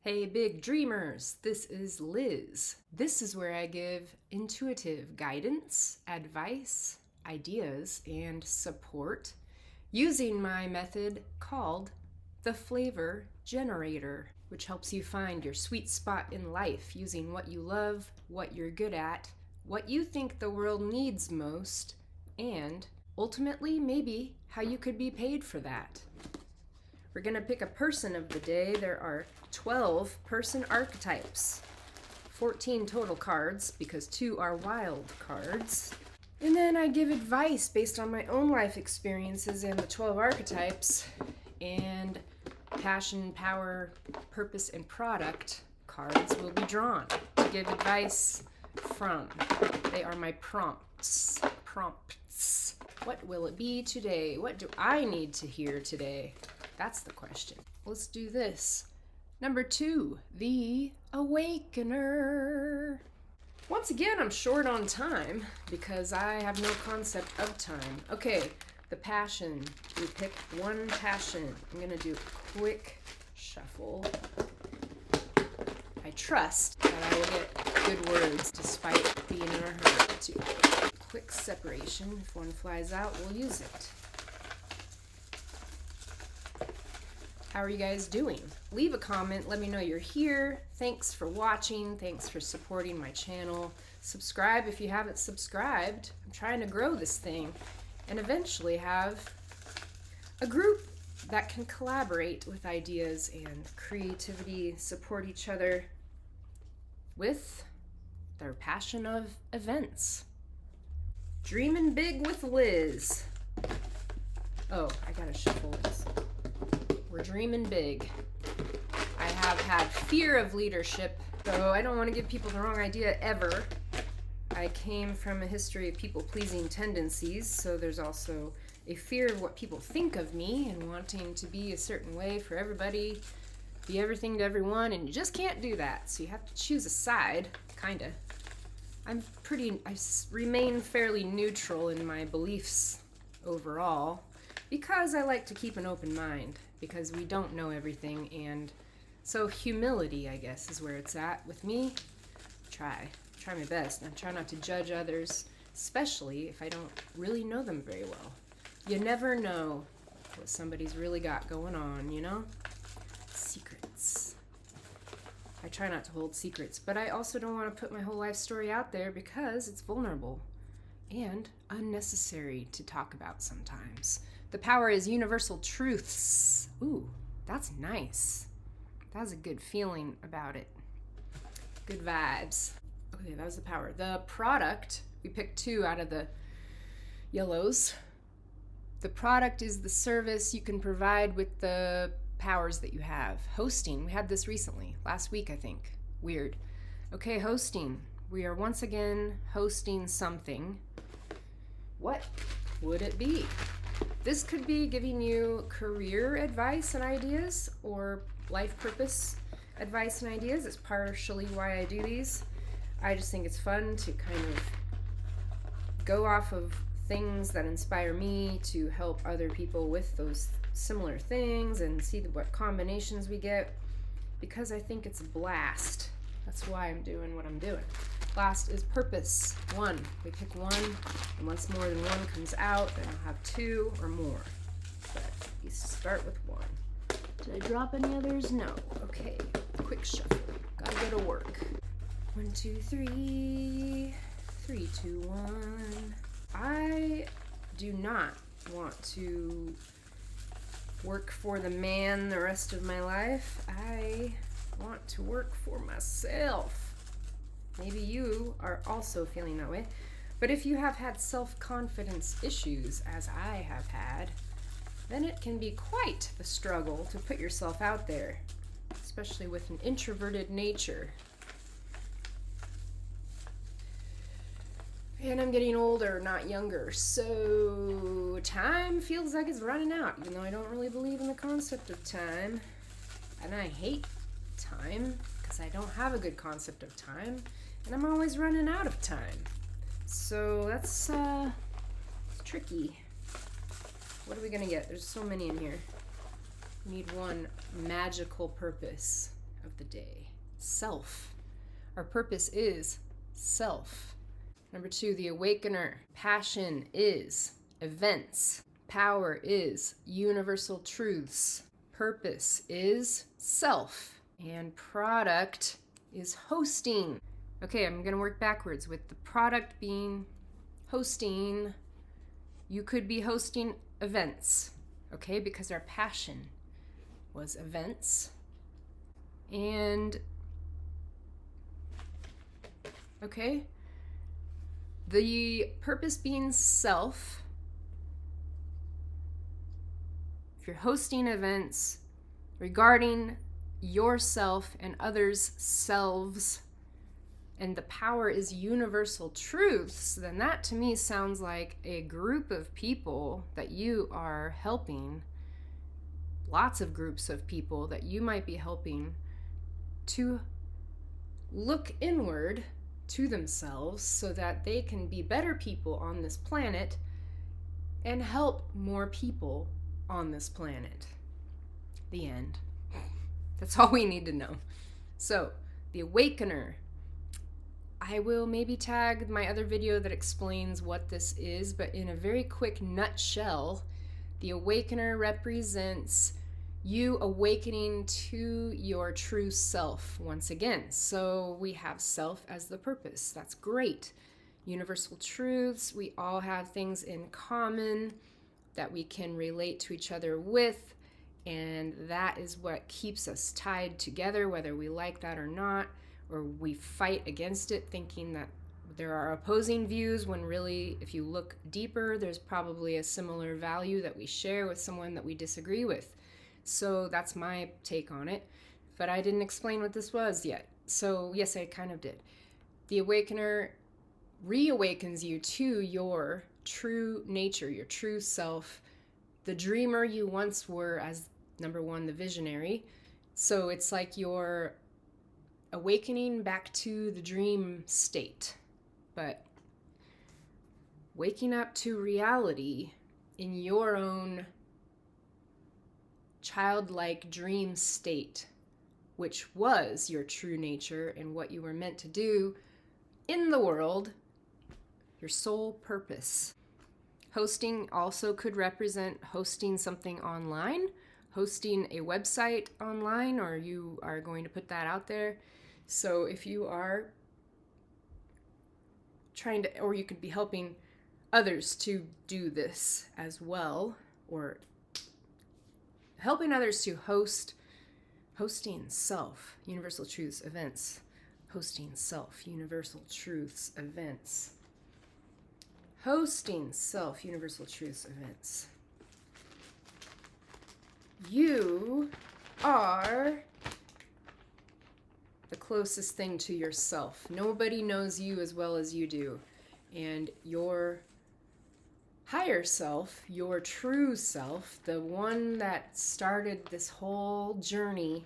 Hey big dreamers, this is Liz. This is where I give intuitive guidance, advice, ideas, and support using my method called the Flavor Generator, which helps you find your sweet spot in life using what you love, what you're good at, what you think the world needs most, and ultimately maybe how you could be paid for that. We're going to pick a person of the day. There are 12 person archetypes, 14 total cards because 2 are wild cards. And then I give advice based on my own life experiences and the 12 archetypes, and passion, power, purpose, and product cards will be drawn to give advice from. They are my prompts. What will it be today? What do I need to hear today? That's the question. Let's do this. Number 2, the Awakener. Once again, I'm short on time because I have no concept of time. Okay, the passion. We pick one passion. I'm going to do a quick shuffle. I trust that I will get good words despite being in a hurry too. Quick separation. If one flies out, we'll use it. How are you guys doing? Leave a comment. Let me know you're here. Thanks for watching. Thanks for supporting my channel. Subscribe if you haven't subscribed. I'm trying to grow this thing and eventually have a group that can collaborate with ideas and creativity, support each other with their passion of events. Dreaming big with Liz. Oh, I gotta shuffle this. We're dreaming big. I have had fear of leadership, though I don't want to give people the wrong idea ever. I came from a history of people-pleasing tendencies, so there's also a fear of what people think of me and wanting to be a certain way for everybody, be everything to everyone, and you just can't do that, so you have to choose a side, kinda. I remain fairly neutral in my beliefs overall, because I like to keep an open mind, because we don't know everything, and so humility, I guess, is where it's at with me. Try my best, and I try not to judge others, especially if I don't really know them very well. You never know what somebody's really got going on, you know? Secrets. I try not to hold secrets, but I also don't want to put my whole life story out there because it's vulnerable and unnecessary to talk about sometimes. The power is universal truths. Ooh, that's nice. That has a good feeling about it. Good vibes. Okay, that was the power. The product, we picked 2 out of the yellows. The product is the service you can provide with the powers that you have. Hosting, we had this recently, last week I think. Weird. Okay, hosting. We are once again hosting something. What would it be? This could be giving you career advice and ideas, or life purpose advice and ideas. It's partially why I do these. I just think it's fun to kind of go off of things that inspire me to help other people with those similar things and see what combinations we get, because I think it's a blast. That's why I'm doing what I'm doing. Last is purpose. 1. We pick 1, and once more than 1 comes out, then I'll have 2 or more. But you start with 1. Did I drop any others? No. Okay. Quick shuffle. Gotta go to work. 1, 2, 3. 3, 2, 1. I do not want to work for the man the rest of my life. I want to work for myself. Maybe you are also feeling that way. But if you have had self-confidence issues, as I have had, then it can be quite the struggle to put yourself out there, especially with an introverted nature. And I'm getting older, not younger, so time feels like it's running out, even though I don't really believe in the concept of time. And I hate time, because I don't have a good concept of time, and I'm always running out of time. So that's tricky. What are we gonna get? There's so many in here. We need 1 magical purpose. of the day. Self. Our purpose is self. Number 2, the awakener. Passion is events. Power is universal truths. Purpose is self. And product is hosting. Okay, I'm going to work backwards with the product being hosting. You could be hosting events, okay, because our passion was events. And, okay, the purpose being self. If you're hosting events regarding yourself and others' selves, and the power is universal truths, then that to me sounds like a group of people that you are helping, lots of groups of people that you might be helping to look inward to themselves so that they can be better people on this planet and help more people on this planet. The end. That's all we need to know. So, the awakener. I will maybe tag my other video that explains what this is, but in a very quick nutshell, the awakener represents you awakening to your true self once again. So we have self as the purpose. That's great. Universal truths. We all have things in common that we can relate to each other with, and that is what keeps us tied together, whether we like that or not, or we fight against it thinking that there are opposing views, when really, if you look deeper, there's probably a similar value that we share with someone that we disagree with. So that's my take on it. But I didn't explain what this was yet. So yes, I kind of did. The awakener reawakens you to your true nature, your true self, the dreamer you once were as number 1, the visionary. So it's like you're awakening back to the dream state, but waking up to reality in your own childlike dream state, which was your true nature and what you were meant to do in the world, your sole purpose. Hosting also could represent hosting something online, hosting a website online, or you are going to put that out there. So if you are trying to, or you could be helping others to do this as well, or helping others to hosting self, universal truths events, hosting self, universal truths events, hosting self, universal truths events. You are the closest thing to yourself. Nobody knows you as well as you do. And your higher self, your true self, the one that started this whole journey,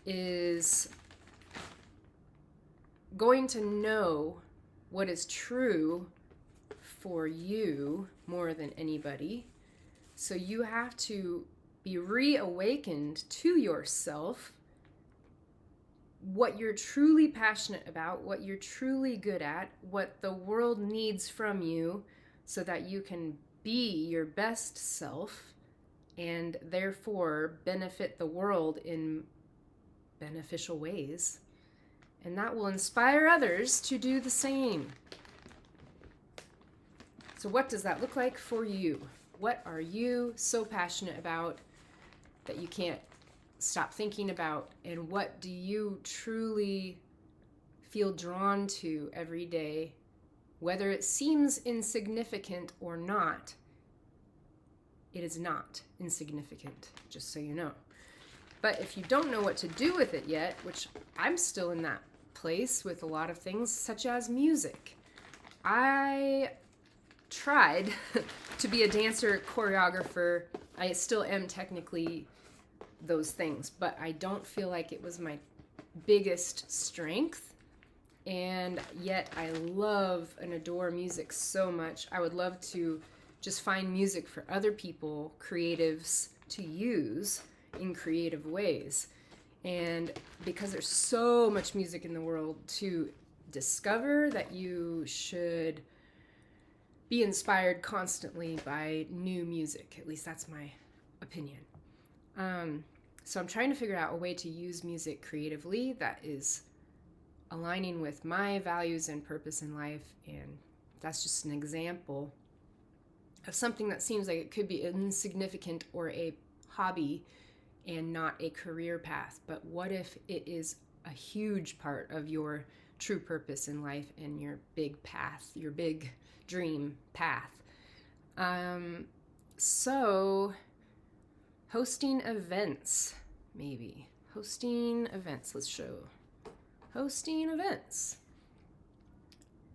is going to know what is true for you more than anybody. So you have to be reawakened to yourself, what you're truly passionate about, what you're truly good at, what the world needs from you, so that you can be your best self and therefore benefit the world in beneficial ways. And that will inspire others to do the same. So what does that look like for you? What are you so passionate about that you can't stop thinking about? And what do you truly feel drawn to every day? Whether it seems insignificant or not, it is not insignificant, just so you know. But if you don't know what to do with it yet, which I'm still in that place with a lot of things, such as music. I tried to be a dancer, choreographer. I still am technically those things, but I don't feel like it was my biggest strength. And yet I love and adore music so much. I would love to just find music for other people, creatives, to use in creative ways. And because there's so much music in the world to discover, that you should be inspired constantly by new music. At least that's my opinion. So I'm trying to figure out a way to use music creatively that is aligning with my values and purpose in life. And that's just an example of something that seems like it could be insignificant or a hobby and not a career path. But what if it is a huge part of your true purpose in life and your big path, your big dream path? So hosting events, maybe. Hosting events, let's show. Hosting events.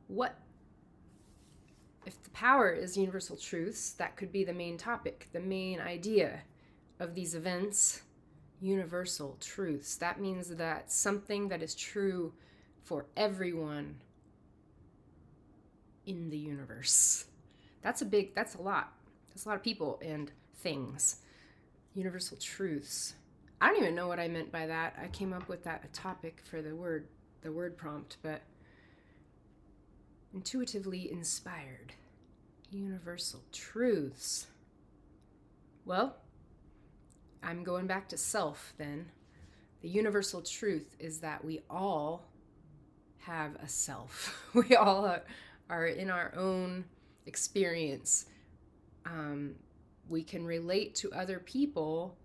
What if the power is universal truths? That could be the main topic, the main idea of these events. Universal truths. That means that something that is true for everyone in the universe. That's a lot. That's a lot of people and things. Universal truths. I don't even know what I meant by that. I came up with that topic for the word prompt, but intuitively inspired. Universal truths. Well, I'm going back to self then. The universal truth is that we all have a self. We all are in our own experience. We can relate to other people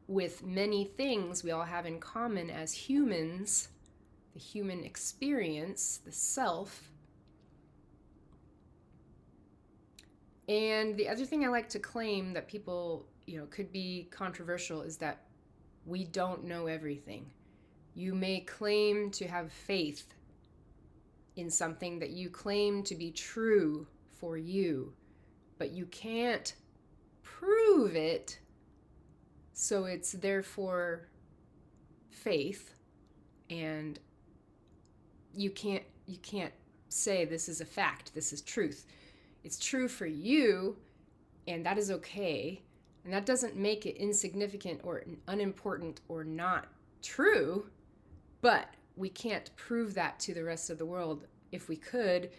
with many things we all have in common as humans. The human experience, the self. And the other thing I like to claim that people, could be controversial is that we don't know everything. You may claim to have faith in something that you claim to be true for you, but you can't prove it, so it's therefore faith, and you can't say this is a fact, this is truth. It's true for you, and that is okay, and that doesn't make it insignificant or unimportant or not true, but we can't prove that to the rest of the world. If we could,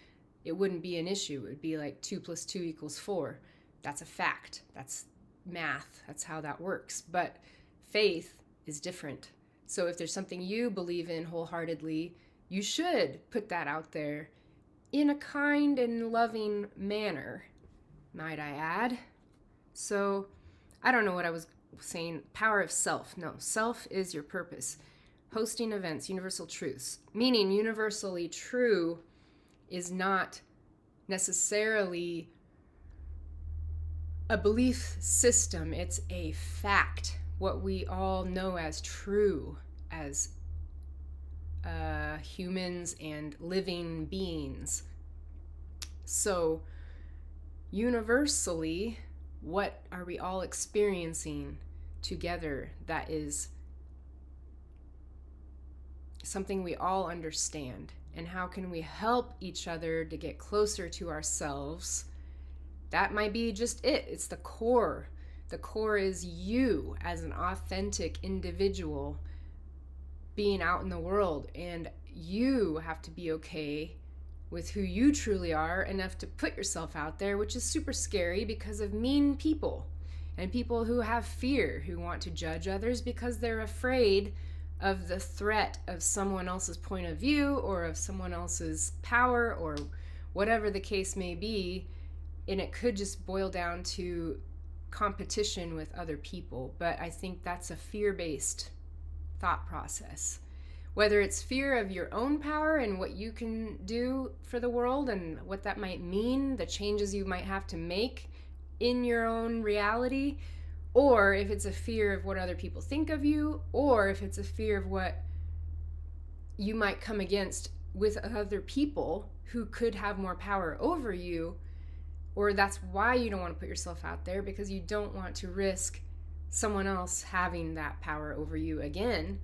it wouldn't be an issue. It would be like 2 + 2 = 4. That's a fact. That's math. That's how that works. But faith is different. So if there's something you believe in wholeheartedly, you should put that out there in a kind and loving manner, might I add. So I don't know what I was saying. Power of self. No, self is your purpose. Hosting events, universal truths. Meaning universally true is not necessarily a belief system. It's a fact. What we all know as true, as humans and living beings. So universally, what are we all experiencing together that is something we all understand? And how can we help each other to get closer to ourselves? That might be just it. It's the core. The core is you as an authentic individual being out in the world, and you have to be okay with who you truly are enough to put yourself out there, which is super scary because of mean people and people who have fear, who want to judge others because they're afraid of the threat of someone else's point of view or of someone else's power or whatever the case may be. And it could just boil down to competition with other people. But I think that's a fear-based thought process. Whether it's fear of your own power and what you can do for the world and what that might mean, the changes you might have to make in your own reality, or if it's a fear of what other people think of you, or if it's a fear of what you might come against with other people who could have more power over you, or that's why you don't want to put yourself out there, because you don't want to risk someone else having that power over you again.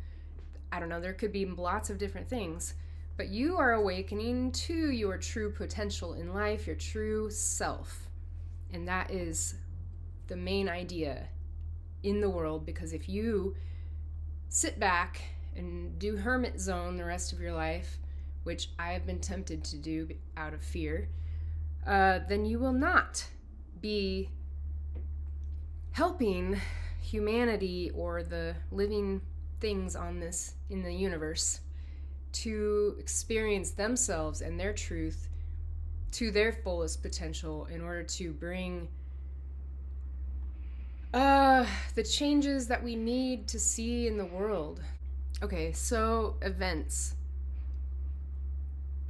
I don't know, there could be lots of different things, but you are awakening to your true potential in life, your true self. And that is the main idea in the world, because if you sit back and do hermit zone the rest of your life, which I have been tempted to do out of fear, then you will not be helping humanity or the living things on this in the universe to experience themselves and their truth to their fullest potential in order to bring the changes that we need to see in the world. Okay, so events.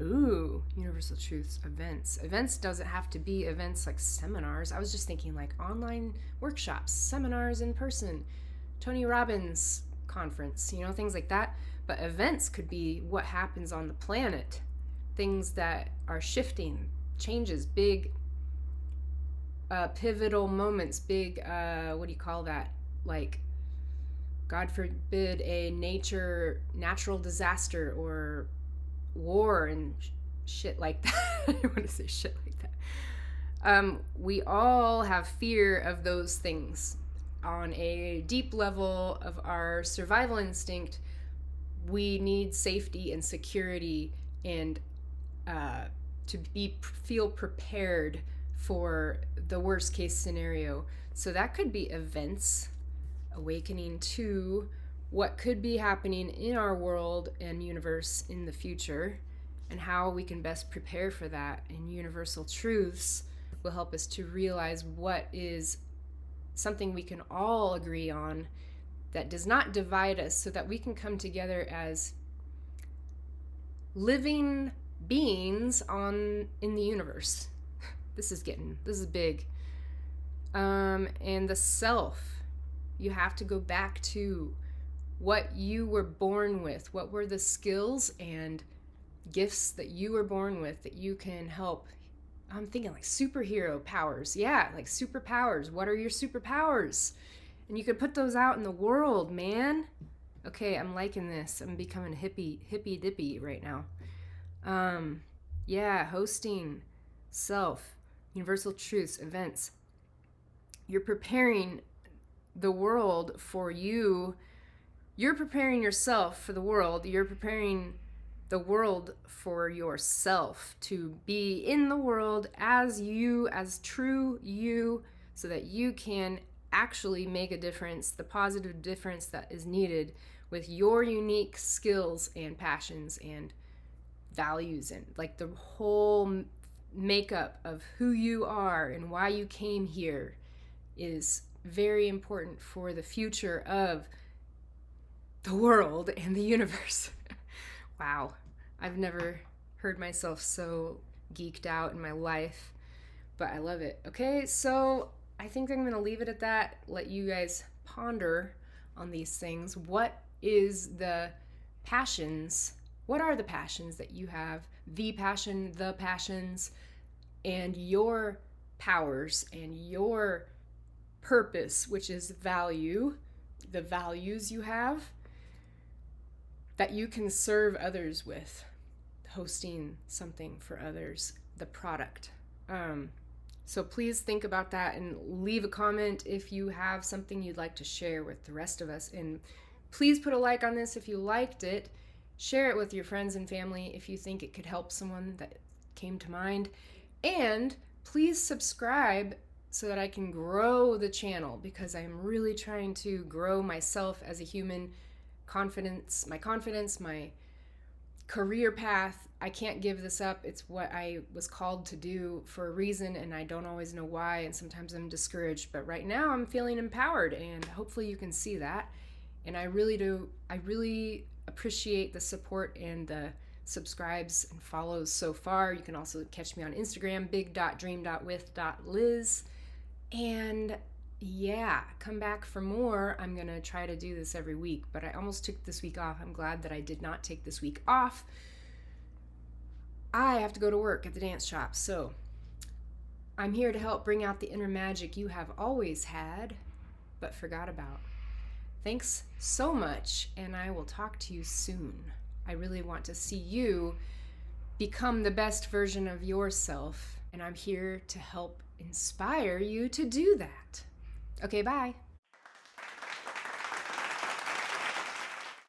Ooh, universal truths, events. Events doesn't have to be events like seminars. I was just thinking like online workshops, seminars in person, Tony Robbins conference, things like that. But events could be what happens on the planet, things that are shifting, changes, big pivotal moments, big, what do you call that? Like, God forbid, a natural disaster or war and shit like that. I don't want to say shit like that. We all have fear of those things. On a deep level of our survival instinct, we need safety and security and to feel prepared for the worst case scenario. So that could be events, awakening to what could be happening in our world and universe in the future, and how we can best prepare for that. And universal truths will help us to realize what is something we can all agree on that does not divide us, so that we can come together as living beings in the universe. This is big. And the self, you have to go back to what you were born with. What were the skills and gifts that you were born with that you can help? I'm thinking like superhero powers. Yeah, like superpowers. What are your superpowers? And you could put those out in the world, man. Okay, I'm liking this. I'm becoming hippy dippy right now. Yeah, hosting, self, universal truths, events. You're preparing the world for you. You're preparing yourself for the world. You're preparing the world for yourself to be in the world as you, as true you, so that you can actually make a difference, the positive difference that is needed with your unique skills and passions and values, and like the whole makeup of who you are and why you came here is very important for the future of the world and the universe. Wow, I've never heard myself so geeked out in my life, but I love it. Okay, so I think I'm going to leave it at that, let you guys ponder on these things. What is the passions? What are the passions that you have? The passion, the passions, and your powers and your purpose, which is value, the values you have that you can serve others with, hosting something for others, the product. So please think about that and leave a comment if you have something you'd like to share with the rest of us. And please put a like on this if you liked it. Share it with your friends and family if you think it could help someone that came to mind. And please subscribe so that I can grow the channel, because I am really trying to grow myself as a human. My confidence, my career path. I can't give this up. It's what I was called to do for a reason, and I don't always know why, and sometimes I'm discouraged. But right now I'm feeling empowered, and hopefully you can see that. And I really do. I really appreciate the support and the subscribes and follows so far. You can also catch me on Instagram, big.dream.with.liz. And yeah, come back for more. I'm going to try to do this every week, but I almost took this week off. I'm glad that I did not take this week off. I have to go to work at the dance shop, so I'm here to help bring out the inner magic you have always had, but forgot about. Thanks so much, and I will talk to you soon. I really want to see you become the best version of yourself, and I'm here to help inspire you to do that. Okay, bye.